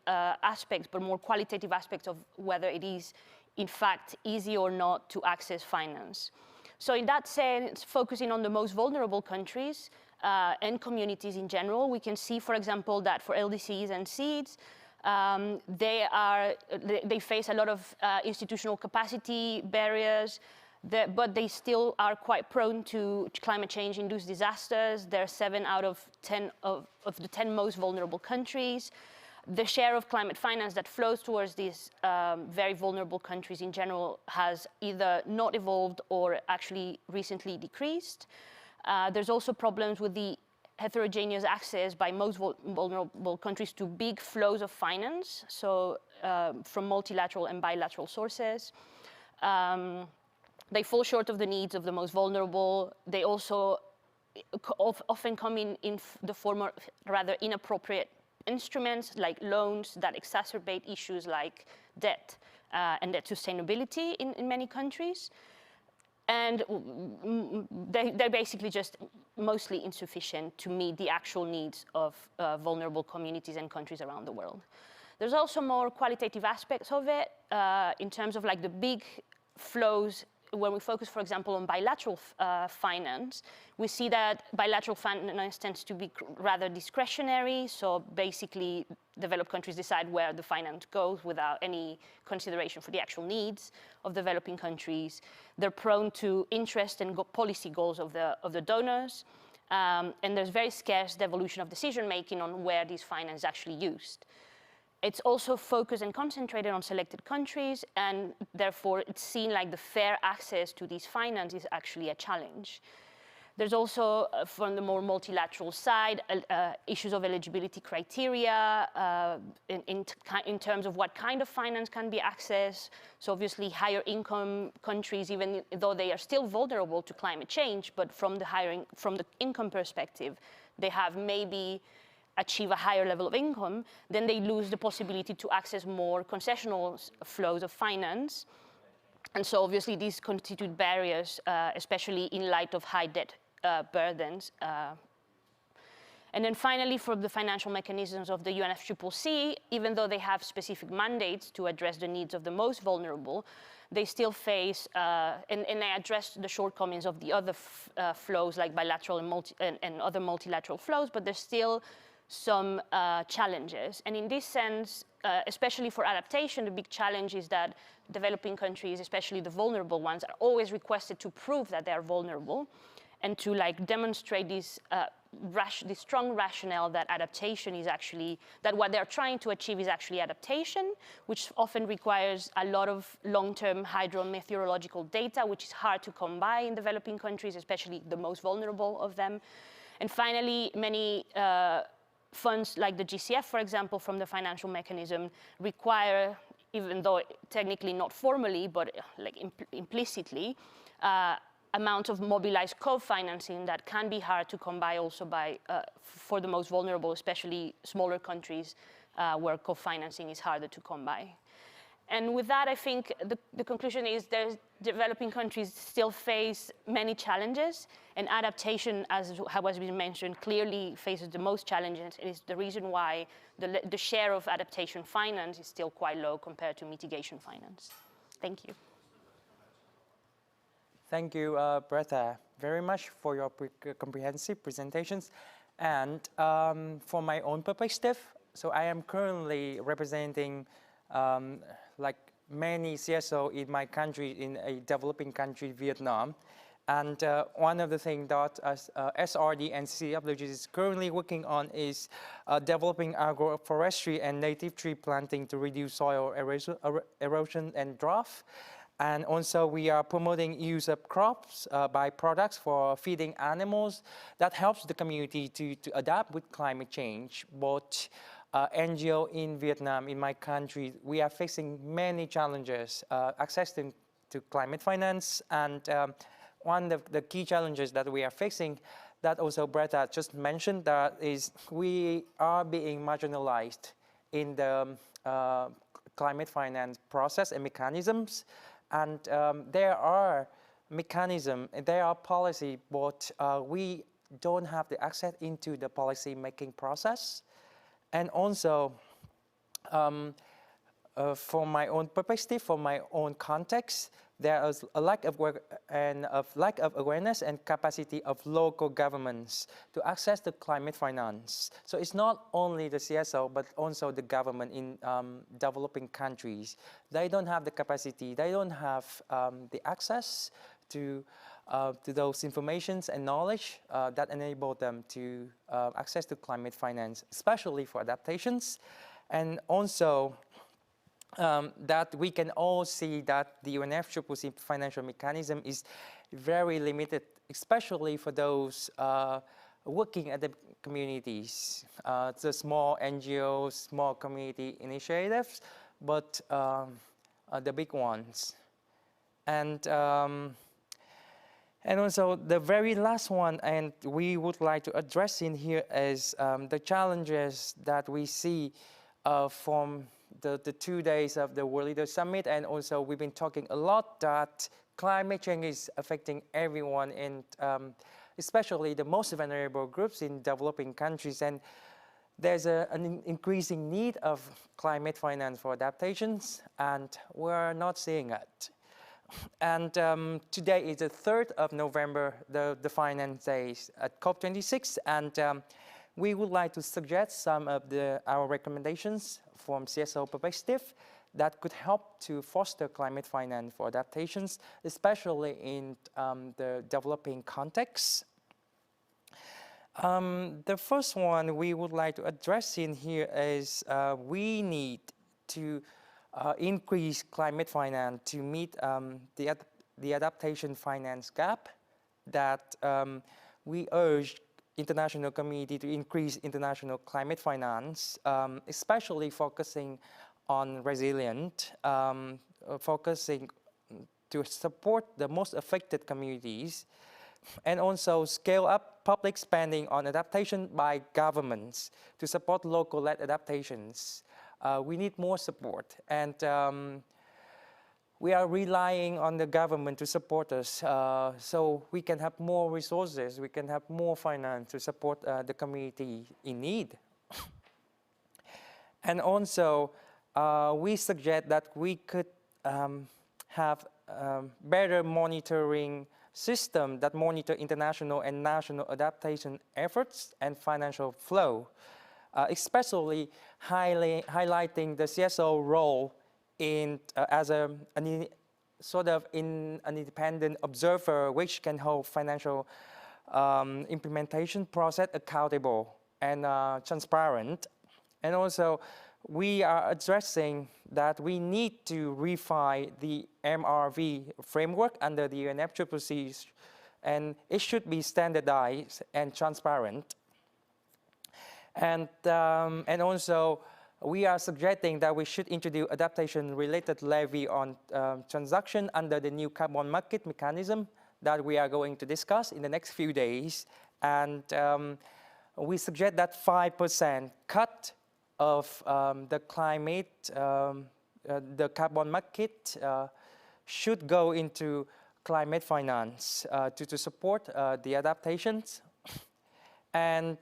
aspects, but more qualitative aspects of whether it is, in fact, easy or not to access finance. So in that sense, focusing on the most vulnerable countries and communities in general, we can see, for example, that for LDCs and seeds, they face a lot of institutional capacity barriers, but they still are quite prone to climate change-induced disasters. They're 7 out of 10 of the 10 most vulnerable countries. The share of climate finance that flows towards these very vulnerable countries in general has either not evolved or actually recently decreased. There's also problems with the heterogeneous access by most vulnerable countries to big flows of finance, so from multilateral and bilateral sources. They fall short of the needs of the most vulnerable. They also often come in the form of rather inappropriate instruments like loans that exacerbate issues like debt and debt sustainability in many countries. And they're basically just mostly insufficient to meet the actual needs of vulnerable communities and countries around the world. There's also more qualitative aspects of it in terms of like the big flows. When we focus, for example, on bilateral finance, we see that bilateral finance tends to be rather discretionary. So basically, developed countries decide where the finance goes without any consideration for the actual needs of developing countries. They're prone to interest and policy goals of the donors. And there's very scarce devolution of decision-making on where these finance is actually used. It's also focused and concentrated on selected countries, and therefore it's seen like the fair access to these finance is actually a challenge. There's also, from the more multilateral side, issues of eligibility criteria in terms of what kind of finance can be accessed. So obviously higher income countries, even though they are still vulnerable to climate change, but from the income perspective, they have maybe achieve a higher level of income, then they lose the possibility to access more concessional flows of finance. And so obviously these constitute barriers, especially in light of high debt burdens. And then finally, for the financial mechanisms of the UNFCCC, even though they have specific mandates to address the needs of the most vulnerable, they still face, and they address the shortcomings of the other flows like bilateral and other multilateral flows, but there's still some challenges. And in this sense, especially for adaptation, the big challenge is that developing countries, especially the vulnerable ones, are always requested to prove that they are vulnerable and to like demonstrate this strong rationale that adaptation is actually, that what they're trying to achieve is actually adaptation, which often requires a lot of long-term hydrometeorological data, which is hard to come by in developing countries, especially the most vulnerable of them. And finally, many funds like the GCF, for example, from the financial mechanism require, even though technically not formally, but like implicitly, amount of mobilized co-financing that can be hard to come by also by, for the most vulnerable, especially smaller countries where co-financing is harder to come by. And with that, I think the conclusion is that developing countries still face many challenges, and adaptation, as has been mentioned, clearly faces the most challenges. It is the reason why the share of adaptation finance is still quite low compared to mitigation finance. Thank you. Thank you, Bertha, very much for your comprehensive presentations. And for my own perspective, so I am currently representing like many CSO in my country, in a developing country, Vietnam. And one of the things that SRD and CCWG is currently working on is developing agroforestry and native tree planting to reduce soil erosion and drought. And also we are promoting use of crops by products for feeding animals that helps the community to adapt with climate change. But NGO in Vietnam, in my country, we are facing many challenges, access to climate finance, and one of the key challenges that we are facing, that also Bertha just mentioned, that is we are being marginalized in the climate finance process and mechanisms. And there are mechanisms, there are policy, but we don't have the access into the policy making process. And also, from my own perspective, from my own context, there is a lack of awareness and capacity of local governments to access the climate finance. So it's not only the CSO, but also the government in developing countries. They don't have the capacity, they don't have the access to those informations and knowledge that enable them to access to climate finance, especially for adaptations. And also, that we can all see that the UNFCCC financial mechanism is very limited, especially for those working at the communities, the small NGOs, small community initiatives, but the big ones. And also the very last one, and we would like to address in here is the challenges that we see from the 2 days of the World Leaders Summit, and also we've been talking a lot that climate change is affecting everyone, and especially the most vulnerable groups in developing countries. And there's an increasing need of climate finance for adaptations, and we're not seeing it. And today is the 3rd of November, the Finance Days at COP26, and we would like to suggest some of our recommendations from CSO perspective that could help to foster climate finance for adaptations, especially in the developing context. The first one we would like to address in here is we need to increase climate finance to meet the adaptation finance gap that we urge international community to increase international climate finance, especially focusing on resilient, focusing to support the most affected communities, and also scale up public spending on adaptation by governments to support local-led adaptations. We need more support, and we are relying on the government to support us, so we can have more resources, we can have more finance to support the community in need. And also, we suggest that we could have better monitoring system that monitor international and national adaptation efforts and financial flow, especially highlighting the CSO role as an independent observer, which can hold financial implementation process accountable and transparent. And also, we are addressing that we need to refine the MRV framework under the UNFCCC, and it should be standardized and transparent. And also, we are suggesting that we should introduce adaptation-related levy on transaction under the new carbon market mechanism that we are going to discuss in the next few days. And we suggest that 5% cut of the carbon market should go into climate finance to support the adaptations. And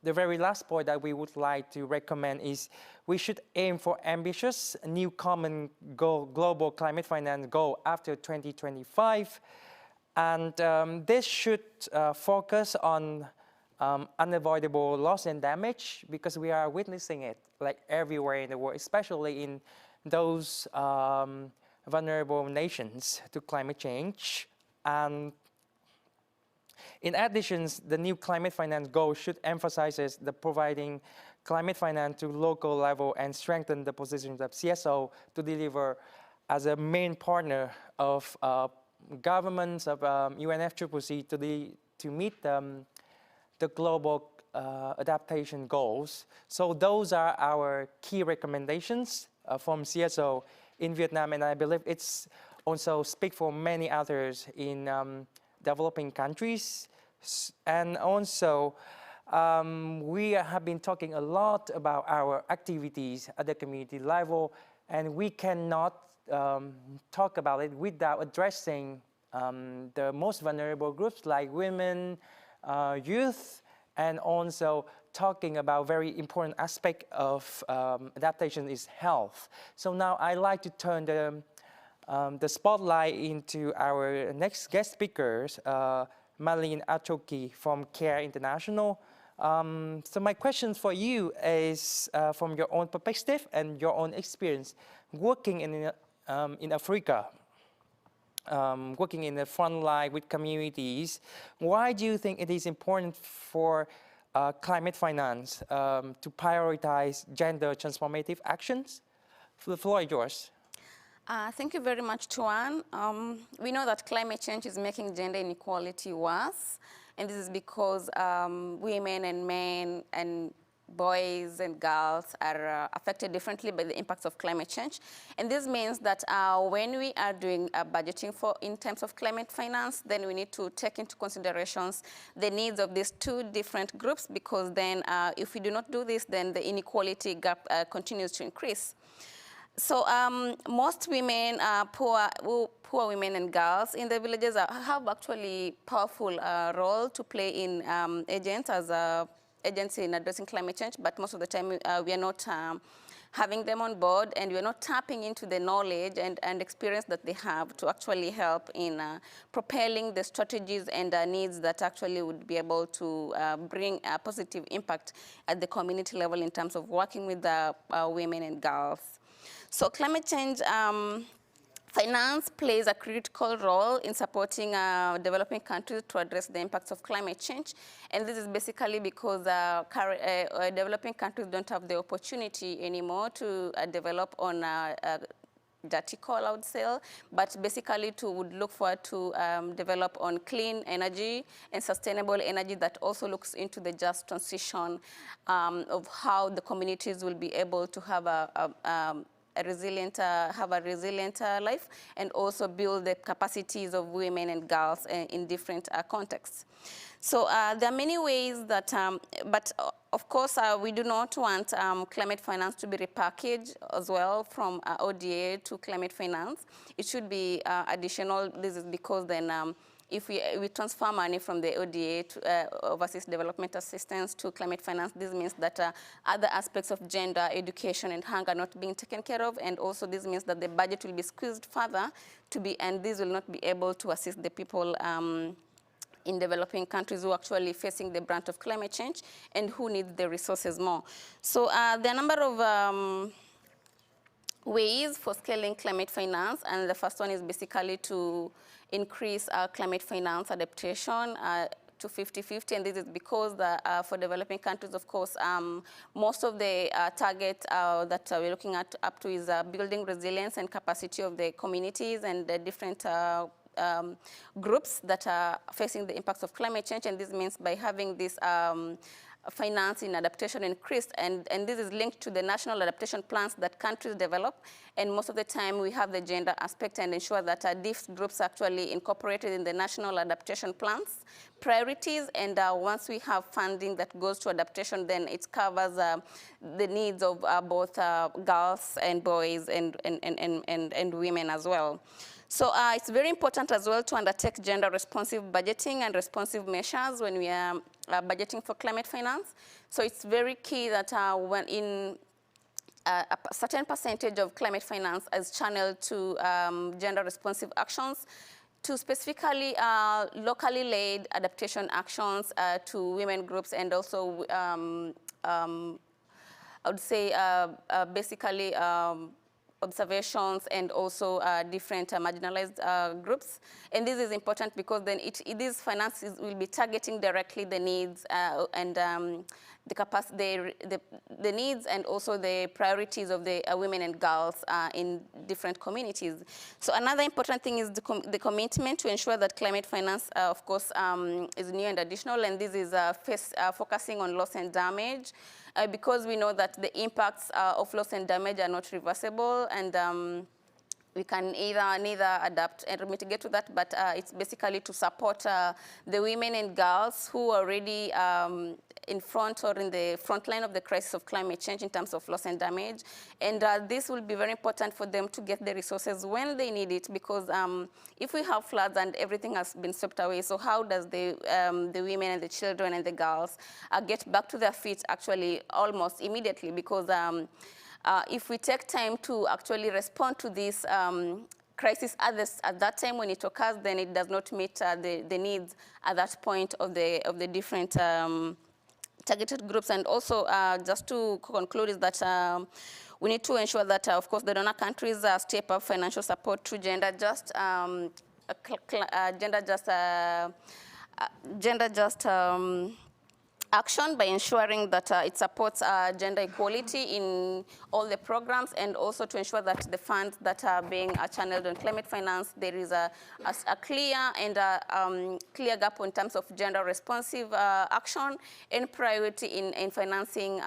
the very last point that we would like to recommend is we should aim for ambitious new common global climate finance goal after 2025. And this should focus on unavoidable loss and damage, because we are witnessing it like everywhere in the world, especially in those vulnerable nations to climate change. And in addition, the new climate finance goal should emphasize the providing climate finance to local level and strengthen the positions of CSO to deliver as a main partner of governments of UNFCCC to meet the global adaptation goals. So those are our key recommendations from CSO in Vietnam, and I believe it's also speak for many others in developing countries. And also, we have been talking a lot about our activities at the community level, and we cannot talk about it without addressing the most vulnerable groups like women, youth, and also talking about very important aspect of adaptation is health. So now I'd like to turn the spotlight into our next guest speakers, Marlene Atoki from CARE International. So my question for you is from your own perspective and your own experience working in Africa, working in the front line with communities. Why do you think it is important for climate finance to prioritize gender transformative actions? The floor is yours. Thank you very much, Tuan. We know that climate change is making gender inequality worse, and this is because women and men and boys and girls are affected differently by the impacts of climate change. And this means that when we are doing budgeting in terms of climate finance, then we need to take into considerations the needs of these two different groups, because then if we do not do this, then the inequality gap continues to increase. So most women, poor women and girls in the villages have actually powerful role to play in agents in addressing climate change, but most of the time we are not having them on board, and we are not tapping into the knowledge and experience that they have to actually help in propelling the strategies and needs that actually would be able to bring a positive impact at the community level in terms of working with the women and girls. So climate change finance plays a critical role in supporting developing countries to address the impacts of climate change. And this is basically because developing countries don't have the opportunity anymore to develop on dirty coal, I would say, but basically would look forward to develop on clean energy and sustainable energy that also looks into the just transition of how the communities will be able to have a resilient life, and also build the capacities of women and girls in different contexts. So there are many ways that, but of course, we do not want climate finance to be repackaged as well from ODA to climate finance. It should be additional. This is because then if we transfer money from the ODA to overseas development assistance to climate finance, this means that other aspects of gender, education, and hunger are not being taken care of, and also this means that the budget will be squeezed further and this will not be able to assist the people in developing countries who are actually facing the brunt of climate change and who need the resources more. So there are a number of ways for scaling climate finance, and the first one is basically to increase climate finance adaptation to 50-50, and this is because for developing countries, of course, most of the target that we're looking at up to is building resilience and capacity of the communities and the different groups that are facing the impacts of climate change, and this means by having this finance in adaptation increased, and this is linked to the national adaptation plans that countries develop, and most of the time we have the gender aspect and ensure that these groups are actually incorporated in the national adaptation plans priorities, and once we have funding that goes to adaptation, then it covers the needs of both girls and boys and women as well. So it's very important as well to undertake gender-responsive budgeting and responsive measures when we are budgeting for climate finance. So it's very key that when a certain percentage of climate finance is channeled to gender-responsive actions, to specifically locally led adaptation actions to women groups, and also I would say basically observations and also different marginalized groups. And this is important because then these finances will be targeting directly the needs and the capacity, the needs and also the priorities of the women and girls in different communities. So another important thing is the commitment to ensure that climate finance, of course, is new and additional, and this is focusing on loss and damage. Because we know that the impacts of loss and damage are not reversible, and we can neither adapt and mitigate to that, but it's basically to support the women and girls who already in front or in the front line of the crisis of climate change in terms of loss and damage. And this will be very important for them to get the resources when they need it, because if we have floods and everything has been swept away, so how does the women and the children and the girls get back to their feet actually almost immediately? Because if we take time to actually respond to this crisis at that time when it occurs, then it does not meet the needs at that point of the different targeted groups. And also, just to conclude, is that we need to ensure that, of course, the donor countries step up financial support to gender-just action by ensuring that it supports gender equality in all the programs, and also to ensure that the funds that are being channeled on climate finance, there is a clear and clear gap in terms of gender responsive action and priority in financing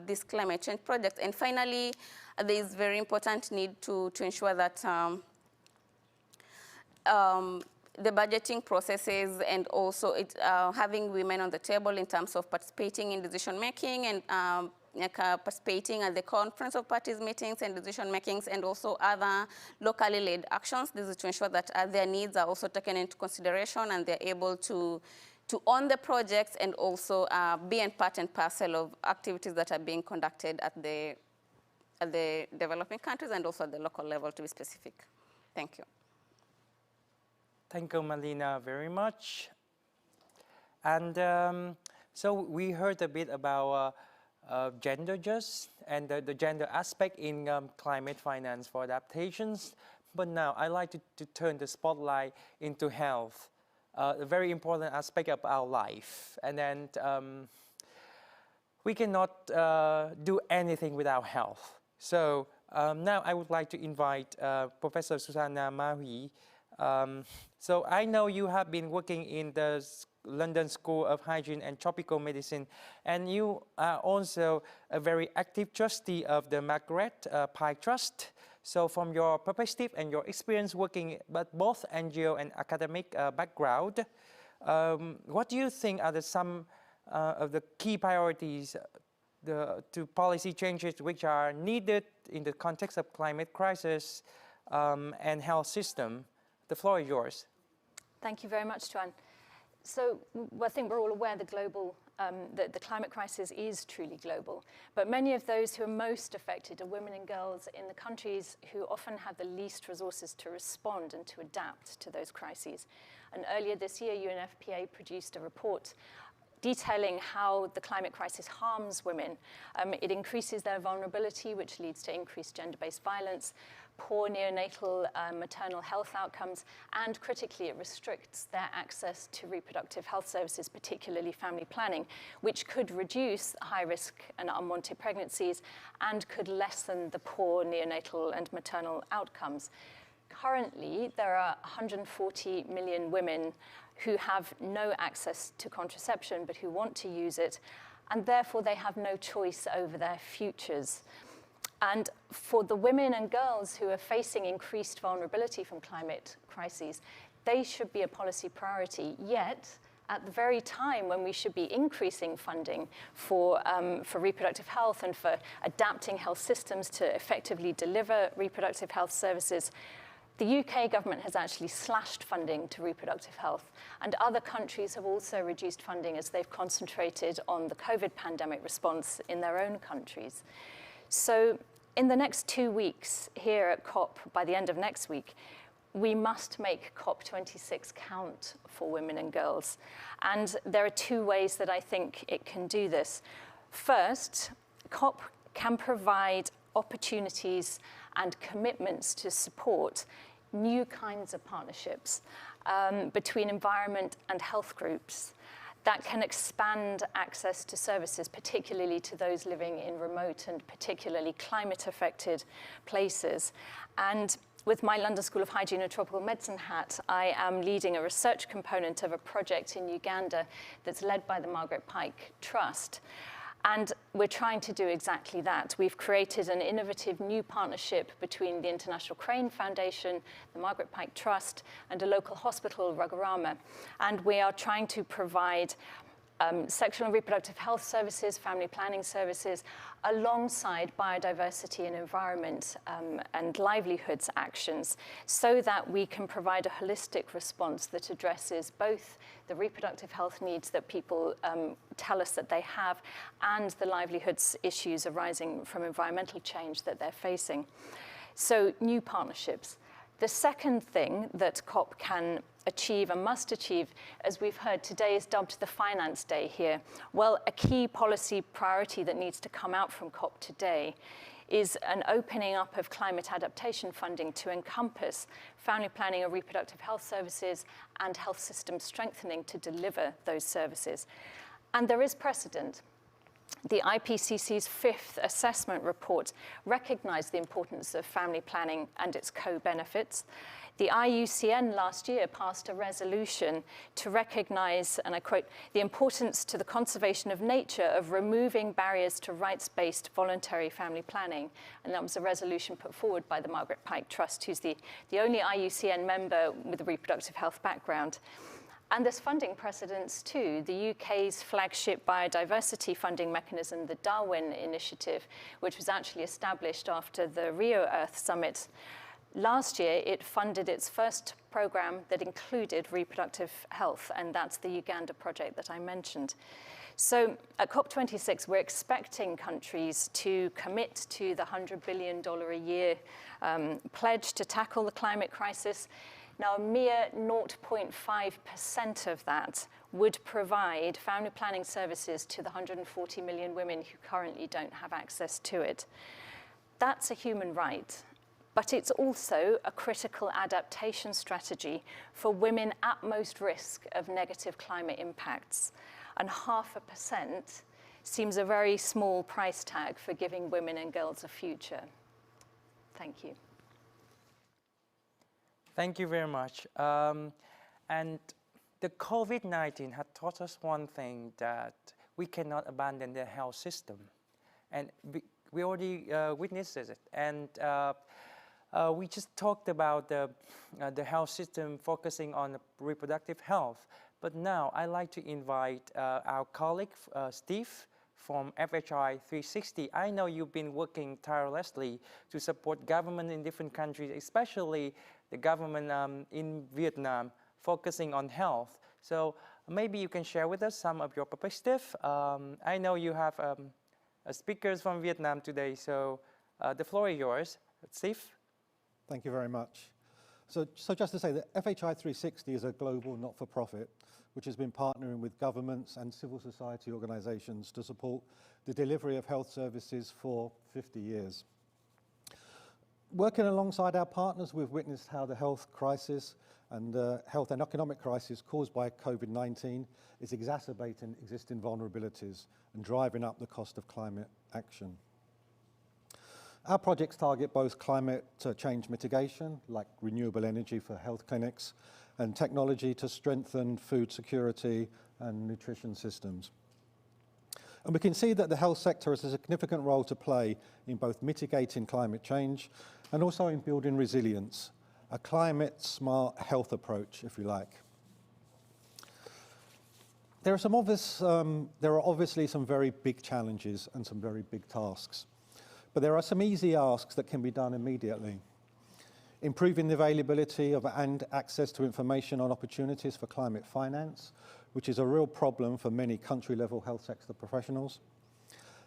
these climate change projects. And finally, there is very important need to ensure that the budgeting processes and also having women on the table in terms of participating in decision making and participating at the conference of parties meetings and decision makings, and also other locally led actions. This is to ensure that their needs are also taken into consideration and they're able to own the projects and also be in part and parcel of activities that are being conducted at the developing countries and also at the local level, to be specific. Thank you. Thank you, Malina, very much. And so we heard a bit about gender just and the gender aspect in climate finance for adaptations. But now I'd like to turn the spotlight into health, a very important aspect of our life. And then we cannot do anything without health. So now I would like to invite Professor Susanna Mahui. So I know you have been working in the London School of Hygiene and Tropical Medicine, and you are also a very active trustee of the Margaret Trust. So from your perspective and your experience working at both NGO and academic background, what do you think are some of the key priorities to policy changes which are needed in the context of climate crisis and health system? The floor is yours. Thank you very much, Tuan. So I think we're all aware the climate crisis is truly global, but many of those who are most affected are women and girls in the countries who often have the least resources to respond and to adapt to those crises. And earlier this year, UNFPA produced a report detailing how the climate crisis harms women. It increases their vulnerability, which leads to increased gender-based violence, poor neonatal maternal health outcomes, and critically, it restricts their access to reproductive health services, particularly family planning, which could reduce high-risk and unwanted pregnancies and could lessen the poor neonatal and maternal outcomes. Currently, there are 140 million women who have no access to contraception but who want to use it, and therefore they have no choice over their futures. And for the women and girls who are facing increased vulnerability from climate crises, they should be a policy priority. Yet, at the very time when we should be increasing funding for reproductive health and for adapting health systems to effectively deliver reproductive health services, the UK government has actually slashed funding to reproductive health, and other countries have also reduced funding as they've concentrated on the COVID pandemic response in their own countries. So in the next 2 weeks here at COP, by the end of next week, we must make COP26 count for women and girls. And there are 2 ways that I think it can do this. First, COP can provide opportunities and commitments to support new kinds of partnerships between environment and health groups that can expand access to services, particularly to those living in remote and particularly climate-affected places. And with my London School of Hygiene and Tropical Medicine hat, I am leading a research component of a project in Uganda that's led by the Margaret Trust. And we're trying to do exactly that. We've created an innovative new partnership between the International Crane Foundation, the Margaret Trust, and a local hospital, Rugarama. And we are trying to provide sexual and reproductive health services, family planning services, alongside biodiversity and environment and livelihoods actions, so that we can provide a holistic response that addresses both the reproductive health needs that people tell us that they have and the livelihoods issues arising from environmental change that they're facing. So new partnerships. The second thing that COP can achieve and must achieve, as we've heard, today is dubbed the Finance Day here. Well, a key policy priority that needs to come out from COP today is an opening up of climate adaptation funding to encompass family planning and reproductive health services and health system strengthening to deliver those services. And there is precedent. The IPCC's fifth assessment report recognized the importance of family planning and its co-benefits. The IUCN last year passed a resolution to recognize, and I quote, the importance to the conservation of nature of removing barriers to rights-based voluntary family planning. And that was a resolution put forward by the Margaret Trust, who's the only IUCN member with a reproductive health background. And there's funding precedents too. The UK's flagship biodiversity funding mechanism, the Darwin Initiative, which was actually established after the Rio Earth Summit. Last year, it funded its first program that included reproductive health, and that's the Uganda project that I mentioned. So at COP26, we're expecting countries to commit to the $100 billion a year pledge to tackle the climate crisis. Now, a mere 0.5% of that would provide family planning services to the 140 million women who currently don't have access to it. That's a human right, but it's also a critical adaptation strategy for women at most risk of negative climate impacts. And 0.5% seems a very small price tag for giving women and girls a future. Thank you. Thank you very much. And the COVID-19 had taught us one thing, that we cannot abandon the health system. And we already witnessed it. And we just talked about the health system focusing on reproductive health. But now I'd like to invite our colleague, Steve, from FHI 360. I know you've been working tirelessly to support government in different countries, especially the government in Vietnam, focusing on health. So maybe you can share with us some of your perspective. I know you have speakers from Vietnam today, so the floor is yours. Steve? Thank you very much. So just to say that FHI 360 is a global not-for-profit which has been partnering with governments and civil society organizations to support the delivery of health services for 50 years. Working alongside our partners, we've witnessed how the health crisis and health and economic crisis caused by COVID-19 is exacerbating existing vulnerabilities and driving up the cost of climate action. Our projects target both climate change mitigation, like renewable energy for health clinics, and technology to strengthen food security and nutrition systems. And we can see that the health sector has a significant role to play in both mitigating climate change and also in building resilience, a climate-smart health approach, if you like. There are obviously some very big challenges and some very big tasks, but there are some easy asks that can be done immediately. Improving the availability of and access to information on opportunities for climate finance, which is a real problem for many country-level health sector professionals.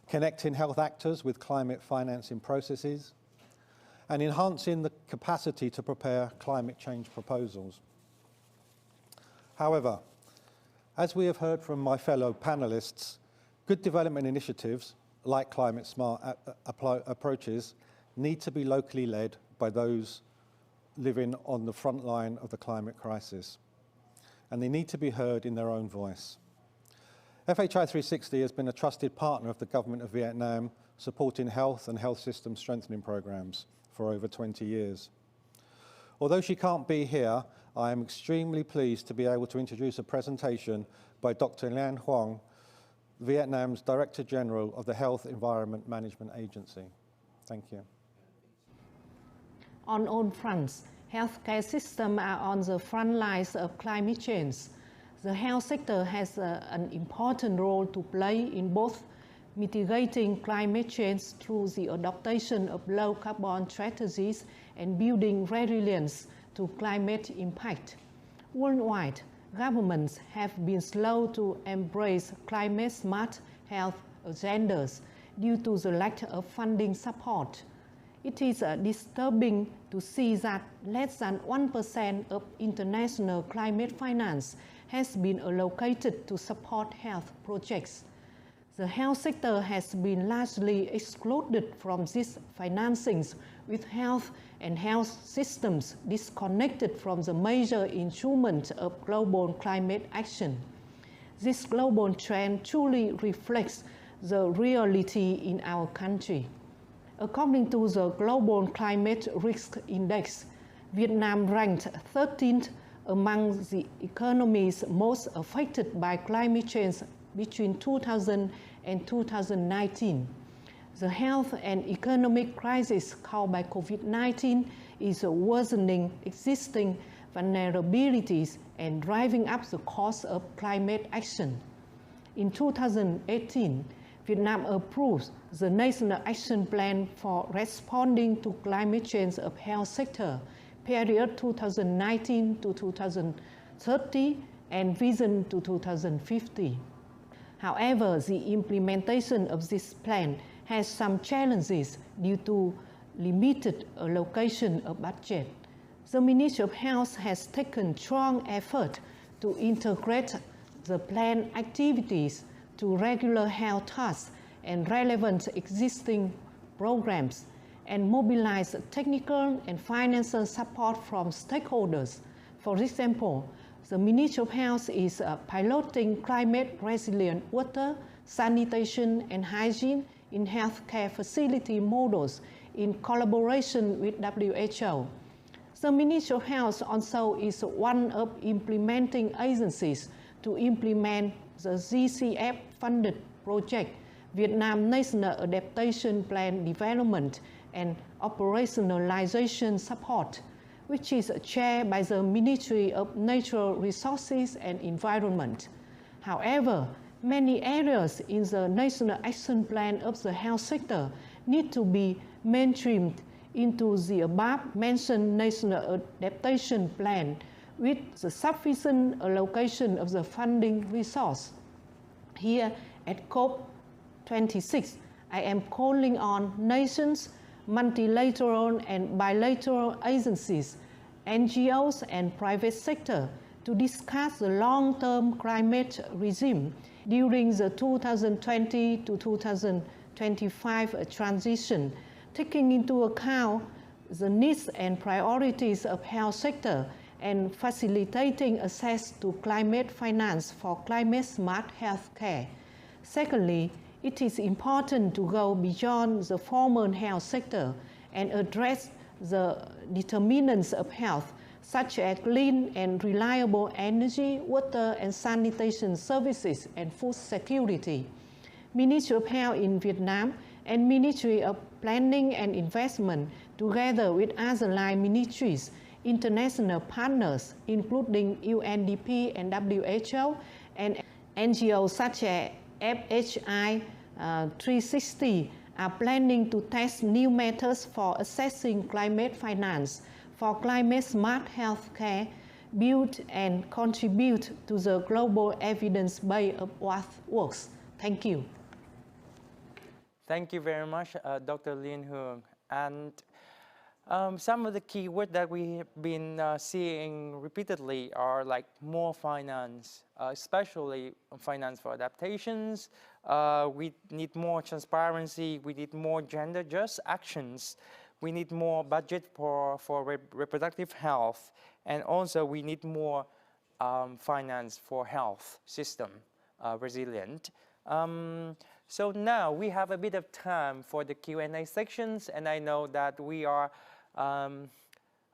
Connecting health actors with climate financing processes, and enhancing the capacity to prepare climate change proposals. However, as we have heard from my fellow panelists, good development initiatives, like climate smart approaches, need to be locally led by those living on the front line of the climate crisis, and they need to be heard in their own voice. FHI 360 has been a trusted partner of the government of Vietnam, supporting health and health system strengthening programs for over 20 years. Although she can't be here, I am extremely pleased to be able to introduce a presentation by Dr. Lian Huong, Vietnam's Director General of the Health Environment Management Agency. Thank you. On all fronts, healthcare systems are on the front lines of climate change. The health sector has an important role to play in both mitigating climate change through the adoption of low carbon strategies and building resilience to climate impact. Worldwide, governments have been slow to embrace climate-smart health agendas due to the lack of funding support. It is disturbing to see that less than 1% of international climate finance has been allocated to support health projects. The health sector has been largely excluded from these financings, with health and health systems disconnected from the major instruments of global climate action. This global trend truly reflects the reality in our country. According to the Global Climate Risk Index, Vietnam ranked 13th among the economies most affected by climate change between 2000 and 2019. The health and economic crisis caused by COVID-19 is worsening existing vulnerabilities and driving up the cost of climate action. In 2018, Vietnam approved the National Action Plan for Responding to Climate Change of Health Sector, period 2019 to 2030 and Vision to 2050. However, the implementation of this plan has some challenges due to limited allocation of budget. The Ministry of Health has taken strong effort to integrate the plan activities to regular health tasks and relevant existing programs, and mobilize technical and financial support from stakeholders. For example, the Ministry of Health is piloting climate resilient water, sanitation and hygiene in healthcare facility models in collaboration with WHO. The Ministry of Health also is one of implementing agencies to implement the GCF funded project, Vietnam National Adaptation Plan Development and Operationalization Support, which is chaired by the Ministry of Natural Resources and Environment. However, many areas in the National Action Plan of the health sector need to be mainstreamed into the above-mentioned National Adaptation Plan with the sufficient allocation of the funding resource. Here at COP26, I am calling on nations, multilateral and bilateral agencies, NGOs and private sector to discuss the long-term climate regime during the 2020 to 2025 transition, taking into account the needs and priorities of health sector and facilitating access to climate finance for climate-smart healthcare. Secondly, it is important to go beyond the formal health sector and address the determinants of health, such as clean and reliable energy, water and sanitation services, and food security. Ministry of Health in Vietnam and Ministry of Planning and Investment, together with other line ministries, international partners, including UNDP and WHO, and NGOs such as FHI 360, are planning to test new methods for assessing climate finance for climate-smart healthcare, build and contribute to the global evidence base of what works. Thank you. Thank you very much, Dr. Lin Huong. And some of the key words that we have been seeing repeatedly are like more finance, especially finance for adaptations. We need more transparency. We need more gender-just actions. We need more budget for reproductive health. And also we need more finance for health system resilient. So now we have a bit of time for the Q&A sections, and I know that we are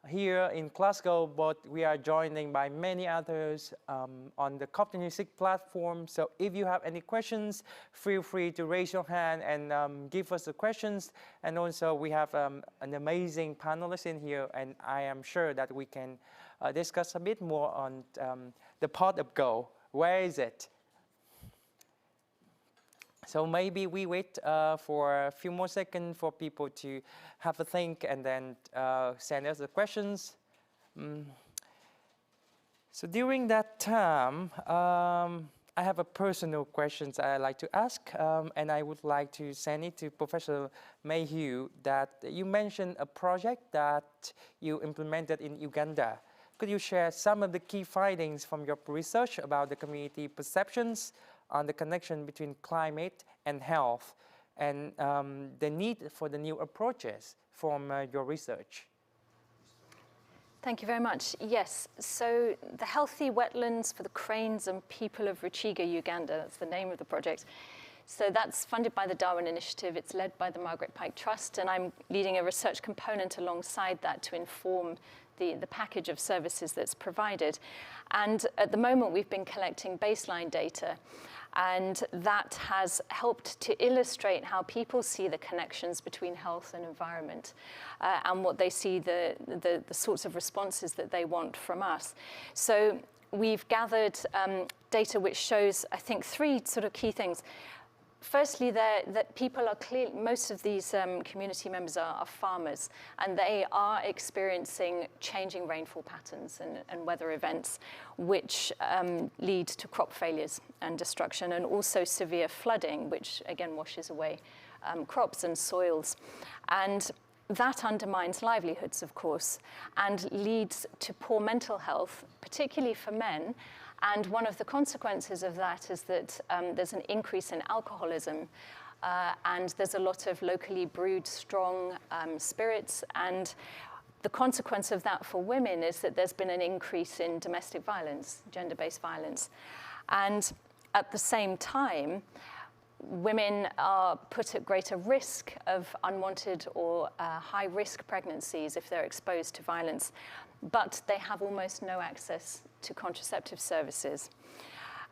here in Glasgow, but we are joining by many others on the COP26 platform. So if you have any questions, feel free to raise your hand and give us the questions. And also we have an amazing panelist in here, and I am sure that we can discuss a bit more on the pot of gold Where is it? So maybe we wait for a few more seconds for people to have a think and then send us the questions. So during that time, I have a personal question I'd like to ask, and I would like to send it to Professor Mayhew, that you mentioned a project that you implemented in Uganda. Could you share some of the key findings from your research about the community perceptions on the connection between climate and health, and the need for the new approaches from your research? Thank you very much. Yes, so the Healthy Wetlands for the Cranes and People of Ruchiga, Uganda, that's the name of the project. So that's funded by the Darwin Initiative. It's led by the Margaret Trust, and I'm leading a research component alongside that to inform the package of services that's provided. And at the moment, we've been collecting baseline data, and that has helped to illustrate how people see the connections between health and environment, and what they see the sorts of responses that they want from us. So we've gathered data which shows, I think, three sort of key things. Firstly, that people are clear, most of these community members are farmers, and they are experiencing changing rainfall patterns and weather events, which lead to crop failures and destruction, and also severe flooding, which again washes away crops and soils. And that undermines livelihoods, of course, and leads to poor mental health, particularly for men. And one of the consequences of that is that there's an increase in alcoholism, and there's a lot of locally brewed strong spirits. And the consequence of that for women is that there's been an increase in domestic violence, gender-based violence. And at the same time, women are put at greater risk of unwanted or high-risk pregnancies if they're exposed to violence, but they have almost no access to contraceptive services.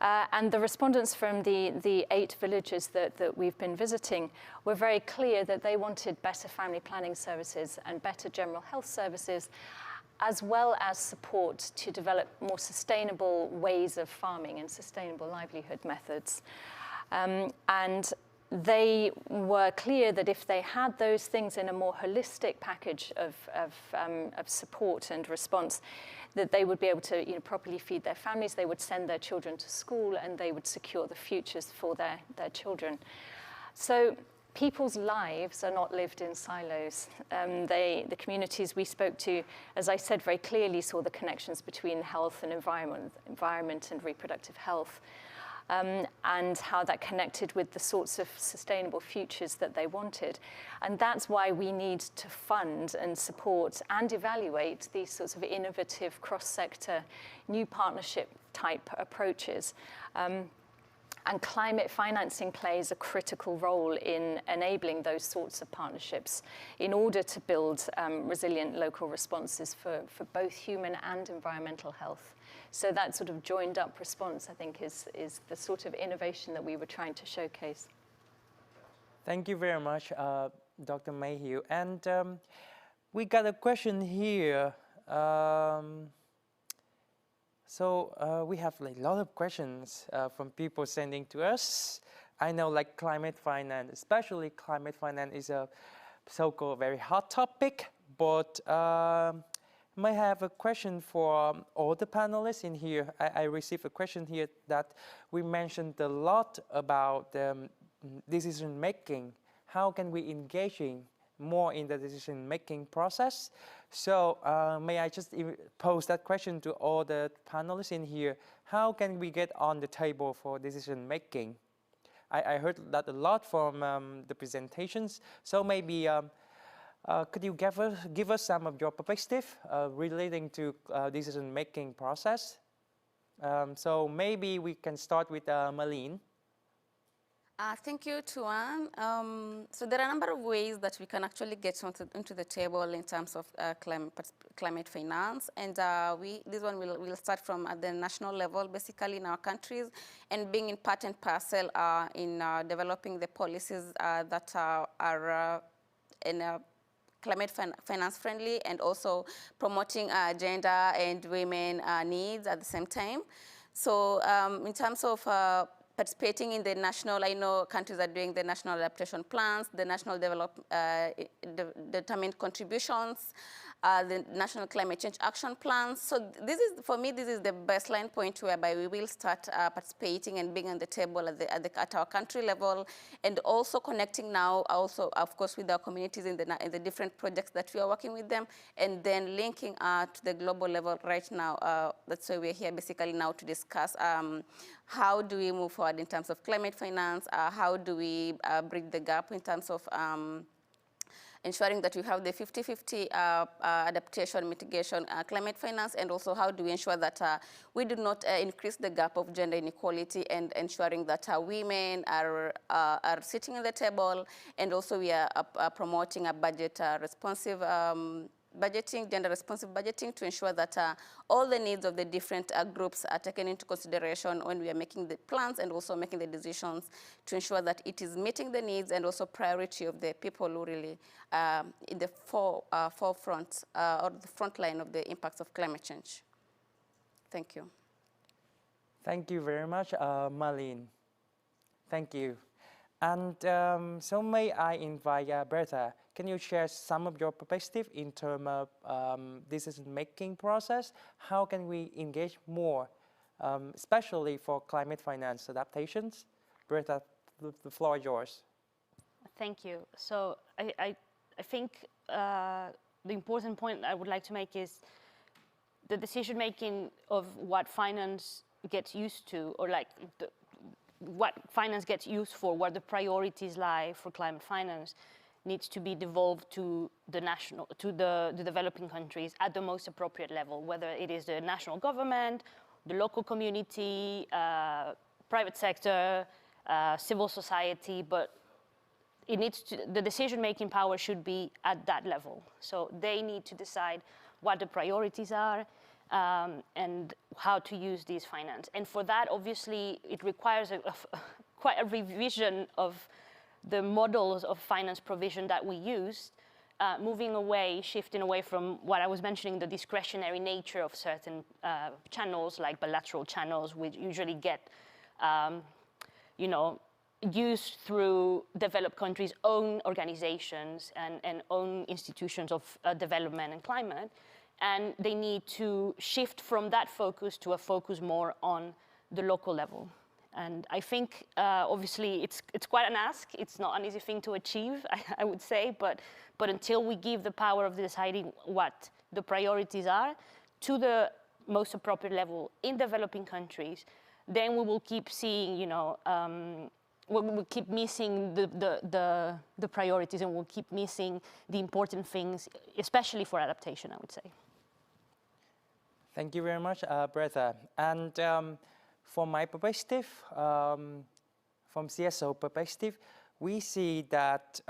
And the respondents from the 8 villages that we've been visiting were very clear that they wanted better family planning services and better general health services, as well as support to develop more sustainable ways of farming and sustainable livelihood methods. And they were clear that if they had those things in a more holistic package of support and response, that they would be able to properly feed their families, they would send their children to school, and they would secure the futures for their children. So people's lives are not lived in silos. The communities we spoke to, as I said very clearly, saw the connections between health and environment and reproductive health. And how that connected with the sorts of sustainable futures that they wanted. And that's why we need to fund and support and evaluate these sorts of innovative cross-sector new partnership type approaches. And climate financing plays a critical role in enabling those sorts of partnerships in order to build resilient local responses for both human and environmental health. So that sort of joined up response, I think, is the sort of innovation that we were trying to showcase. Thank you very much, Dr. Mayhew. And we got a question here. So we have a lot of questions from people sending to us. I know like climate finance, especially climate finance is a so-called very hot topic, but I have a question for all the panelists in here. I received a question here that we mentioned a lot about decision making. How can we engage more in the decision making process? So may I just pose that question to all the panelists in here? How can we get on the table for decision making? I heard that a lot from the presentations. So maybe could you give us some of your perspective relating to decision-making process? So maybe we can start with Malene. Thank you, Tuan. So there are a number of ways that we can actually get into the table in terms of climate finance. And this one will start from at the national level, basically in our countries, and being in part and parcel in developing the policies that are in climate finance friendly, and also promoting gender and women needs at the same time. So in terms of participating in the national, I know countries are doing the national adaptation plans, the national determined contributions, the national climate change action plans. So this is, for me, this is the baseline point whereby we will start participating and being on the table at our country level, and also connecting now also, of course, with our communities in the different projects that we are working with them, and then linking to the global level right now. That's why we're here basically now to discuss how do we move forward in terms of climate finance, how do we bridge the gap in terms of ensuring that we have the 50-50 adaptation, mitigation, climate finance, and also how do we ensure that we do not increase the gap of gender inequality, and ensuring that women are sitting at the table, and also we are promoting a budget responsive budgeting, gender responsive budgeting, to ensure that all the needs of the different groups are taken into consideration when we are making the plans and also making the decisions, to ensure that it is meeting the needs and also priority of the people who really in the forefront or the front line of the impacts of climate change. Thank you. Thank you very much, Marlene. Thank you. And so may I invite Bertha, can you share some of your perspective in terms of decision-making process? How can we engage more, especially for climate finance adaptations? Bertha, the floor is yours. Thank you. So I think the important point I would like to make is the decision-making of what finance gets used to, or like what finance gets used for, where the priorities lie for climate finance, needs to be devolved to the developing countries at the most appropriate level, whether it is the national government, the local community, private sector, civil society, but it needs to, the decision-making power should be at that level. So they need to decide what the priorities are, and how to use these finance. And for that, obviously, it requires quite a revision of the models of finance provision that we use, shifting away from what I was mentioning, the discretionary nature of certain channels, like bilateral channels, which usually get, used through developed countries' own organizations and own institutions of development and climate. And they need to shift from that focus to a focus more on the local level. And I think, obviously, it's quite an ask. It's not an easy thing to achieve, I would say, but until we give the power of deciding what the priorities are to the most appropriate level in developing countries, then we will keep seeing, we will keep missing the priorities, and we'll keep missing the important things, especially for adaptation, I would say. Thank you very much, Bertha. And from my perspective, from CSO perspective, we see that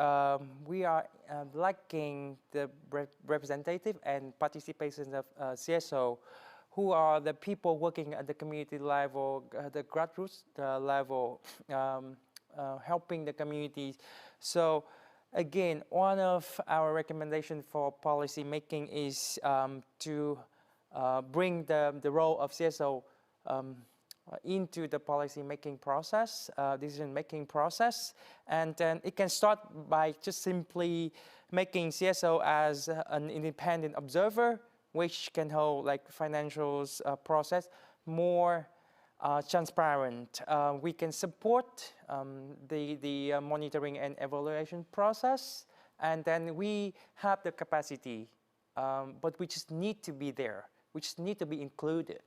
we are lacking the representative and participation of CSO, who are the people working at the community level, the grassroots level, helping the communities. So again, one of our recommendations for policy making is to bring the role of CSO into the policy making process, decision making process. And then it can start by just simply making CSO as an independent observer, which can hold like financials process more transparent. We can support the monitoring and evaluation process, and then we have the capacity, but we just need to be there. We just need to be included,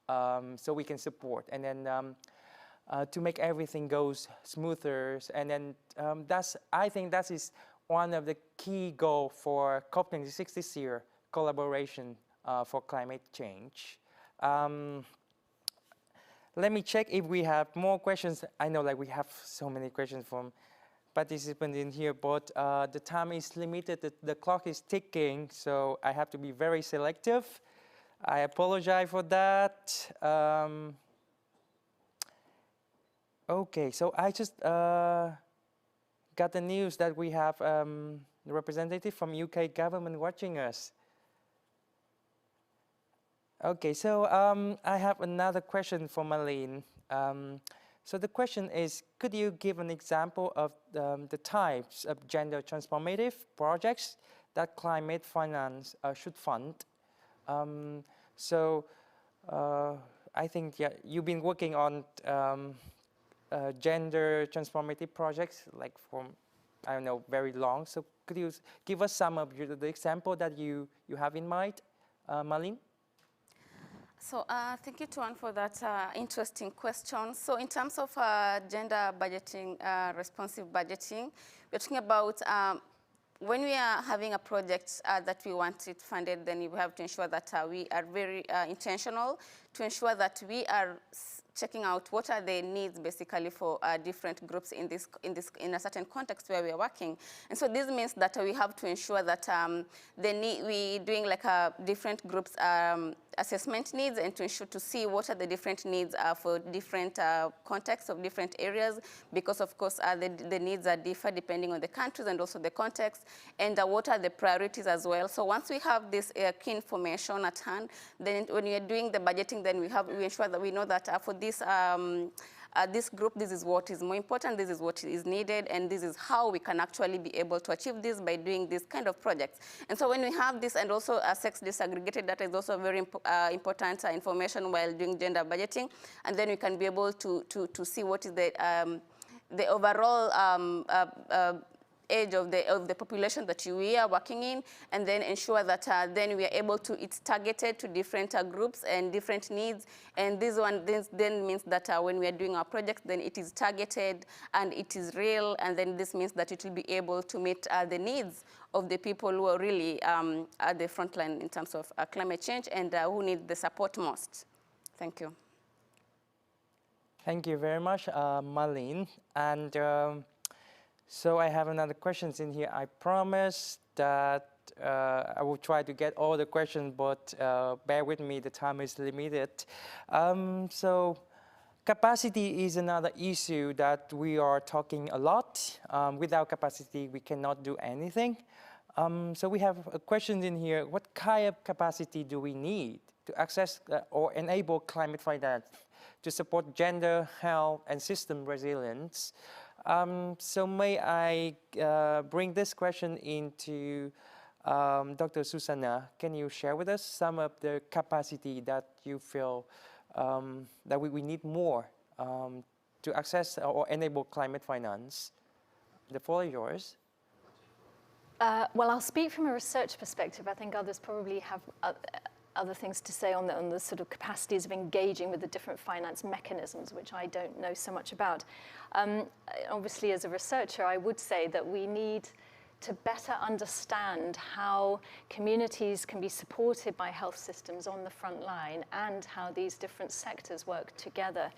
so we can support, and then to make everything goes smoother. And then I think that is one of the key goals for COP26 this year, collaboration for climate change. Let me check if we have more questions. I know like we have so many questions from participants in here, but the time is limited, the clock is ticking, so I have to be very selective. I apologize for that. Okay, so I just got the news that we have a representative from UK government watching us. Okay, so I have another question for Marlene. So the question is, could you give an example of the types of gender transformative projects that climate finance should fund? I think you've been working on gender transformative projects like from, I don't know, very long. So could you give us some of the example that you have in mind, Marlene? So thank you, Tuan, for that interesting question. So in terms of gender budgeting, responsive budgeting, we're talking about when we are having a project that we want it funded, then we have to ensure that we are very intentional to ensure that we are checking out what are the needs basically for different groups in a certain context where we are working. And so this means that we have to ensure that we doing like different groups assessment needs, and to ensure to see what are the different needs for different contexts of different areas, because of course the needs are differ depending on the countries and also the context, and what are the priorities as well. So once we have this key information at hand, then when we are doing the budgeting, then we ensure that we know that for this group, this is what is more important, this is what is needed, and this is how we can actually be able to achieve this by doing this kind of projects. And so when we have this, and also sex disaggregated data is also very important information while doing gender budgeting, and then we can be able to see what is the overall age of the population that we are working in, and then ensure that then we are able to, it's targeted to different groups and different needs. And this then means that when we are doing our projects, then it is targeted and it is real, and then this means that it will be able to meet the needs of the people who are really at the front line in terms of climate change and who need the support most. Thank you. Thank you very much, Marlene. And so I have another questions in here. I promise that I will try to get all the questions, but bear with me, the time is limited. So capacity is another issue that we are talking a lot. Without capacity, we cannot do anything. So we have a question in here. What kind of capacity do we need to access or enable climate finance to support gender, health, and system resilience? So may I bring this question into Dr. Susanna. Can you share with us some of the capacity that you feel that we need more to access or enable climate finance? The floor is yours. Well, I'll speak from a research perspective. I think others probably have other things to say on the sort of capacities of engaging with the different finance mechanisms, which I don't know so much about. Obviously, as a researcher, I would say that we need to better understand how communities can be supported by health systems on the front line and how these different sectors work together.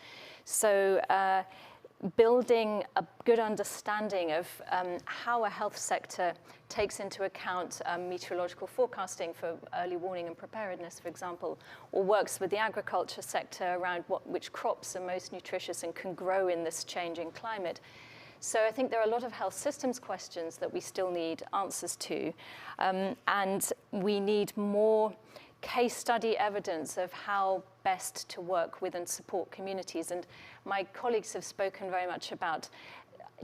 So building a good understanding of how a health sector takes into account meteorological forecasting for early warning and preparedness, for example, or works with the agriculture sector around which crops are most nutritious and can grow in this changing climate. So I think there are a lot of health systems questions that we still need answers to, and we need more case study evidence of how best to work with and support communities. And my colleagues have spoken very much about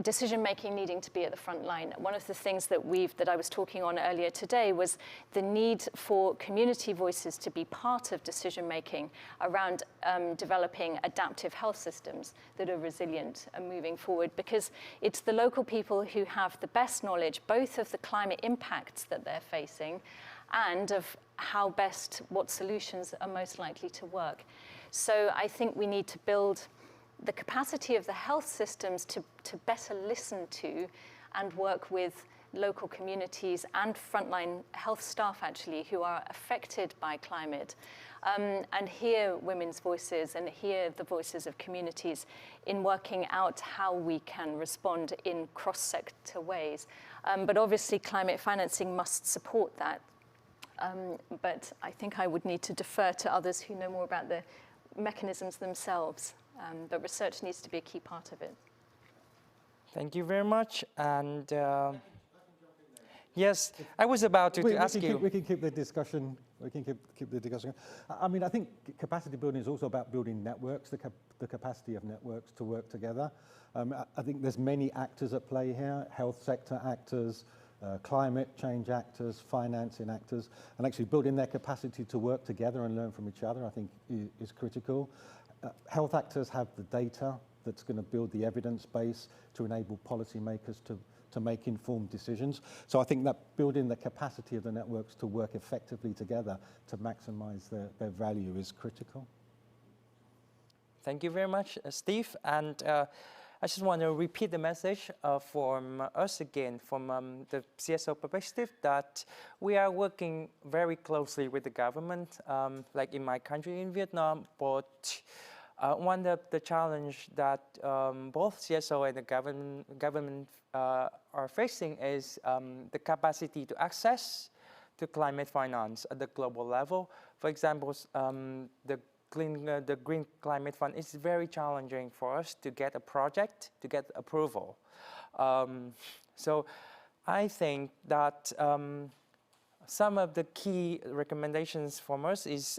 decision-making needing to be at the front line. One of the things that I was talking on earlier today was the need for community voices to be part of decision-making around developing adaptive health systems that are resilient and moving forward, because it's the local people who have the best knowledge, both of the climate impacts that they're facing and of what solutions are most likely to work. So I think we need to build the capacity of the health systems to better listen to and work with local communities and frontline health staff, actually, who are affected by climate, and hear women's voices and hear the voices of communities in working out how we can respond in cross-sector ways. But obviously, climate financing must support that. But I think I would need to defer to others who know more about the mechanisms themselves. But research needs to be a key part of it. Thank you very much. And Yes, I was about to ask you. We can keep the discussion. We can keep the discussion. I mean, I think capacity building is also about building networks, the capacity of networks to work together. I think there's many actors at play here: health sector actors, climate change actors, financing actors, and actually building their capacity to work together and learn from each other, I think, is critical. Health actors have the data that's going to build the evidence base to enable policymakers to make informed decisions. So I think that building the capacity of the networks to work effectively together to maximize their value is critical. Thank you very much, Steve. And I just want to repeat the message from us again, from the CSO perspective, that we are working very closely with the government, like in my country, in Vietnam, but one of the challenge that both CSO and the government are facing is the capacity to access to climate finance at the global level. For example, the Green Climate Fund is very challenging for us to get a project, to get approval. So I think that some of the key recommendations from us is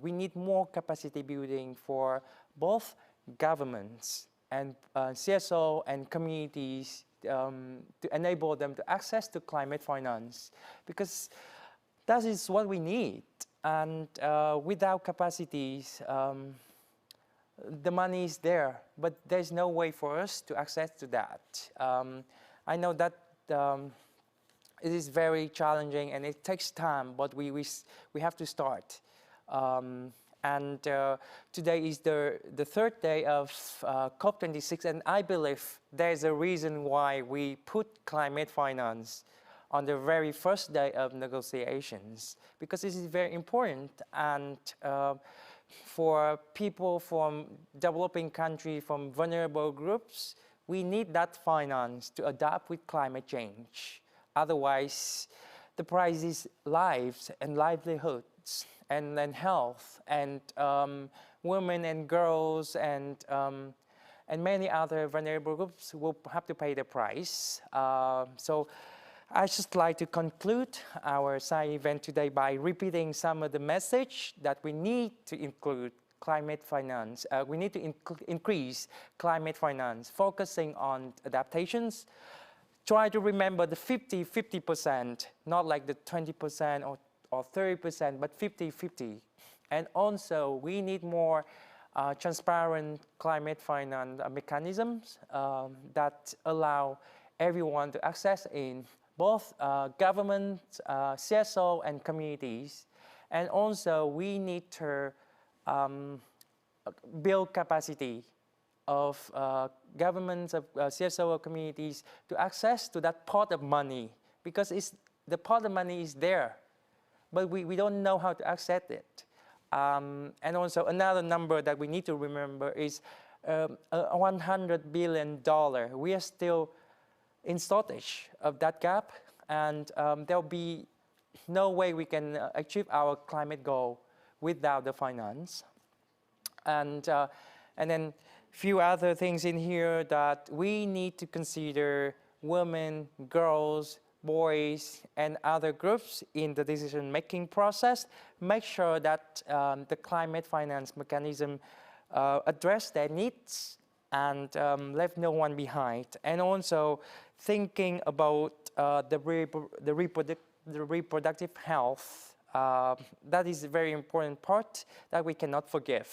we need more capacity building for both governments and CSO and communities to enable them to access to climate finance, because that is what we need. And without capacities, the money is there, but there's no way for us to access to that. I know that it is very challenging and it takes time, but we have to start. And today is the third day of COP26, and I believe there's a reason why we put climate finance on the very first day of negotiations, because this is very important. And for people from developing countries, from vulnerable groups, we need that finance to adapt with climate change. Otherwise, the price is lives and livelihoods and health, and women and girls and many other vulnerable groups will have to pay the price. So I just like to conclude our side event today by repeating some of the message that we need to include climate finance. We need to increase climate finance, focusing on adaptations. Try to remember the 50-50%, not like the 20% or 30%, but 50-50. And also, we need more transparent climate finance mechanisms that allow everyone to access in both government, CSO, and communities. And also, we need to build capacity of governments, of CSO communities to access to that pot of money, because the pot of money is there, but we don't know how to access it. And also another number that we need to remember is $100 billion. We are still in shortage of that gap, and there'll be no way we can achieve our climate goal without the finance. And then few other things in here that we need to consider: women, girls, boys, and other groups in the decision-making process. Make sure that the climate finance mechanism address their needs and left no one behind. And also thinking about the reproductive health. That is a very important part that we cannot forgive.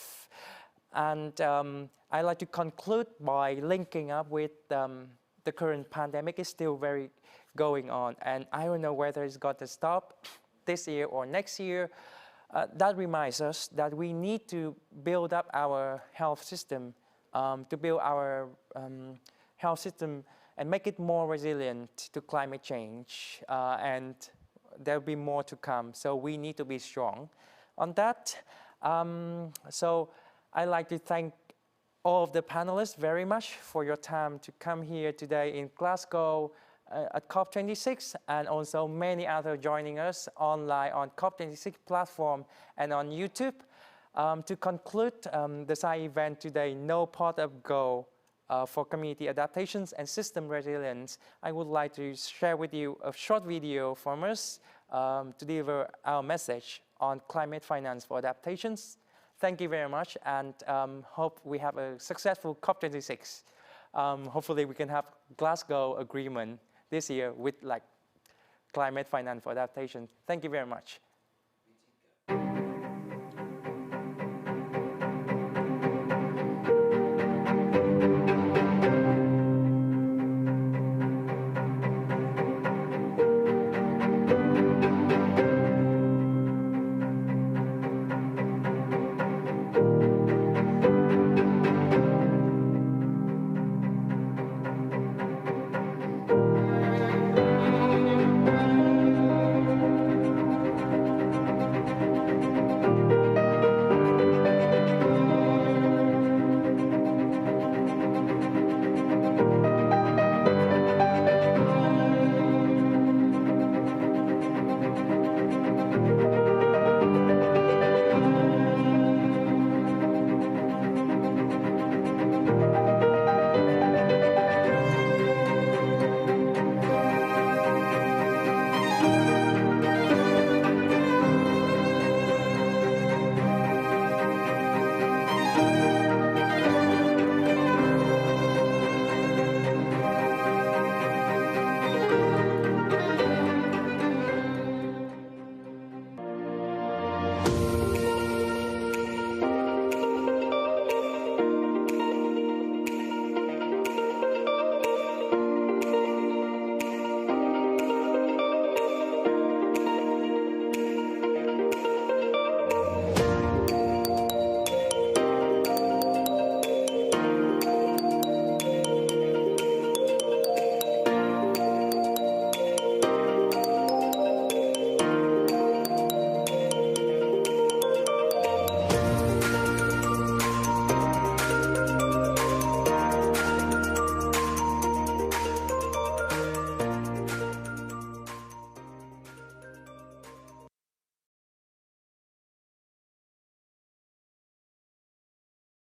And I like to conclude by linking up with the current pandemic is still very going on, and I don't know whether it's going to stop this year or next year. That reminds us that we need to build up our health system, to build our health system and make it more resilient to climate change, and there'll be more to come. So we need to be strong on that. So I'd like to thank all of the panelists very much for your time to come here today in Glasgow at COP26, and also many others joining us online on COP26 platform and on YouTube. To conclude the side event today, no pot of gold for community adaptations and system resilience, I would like to share with you a short video from us to deliver our message on climate finance for adaptations. Thank you very much, and hope we have a successful COP26. Hopefully we can have Glasgow agreement this year with like climate finance for adaptation. Thank you very much.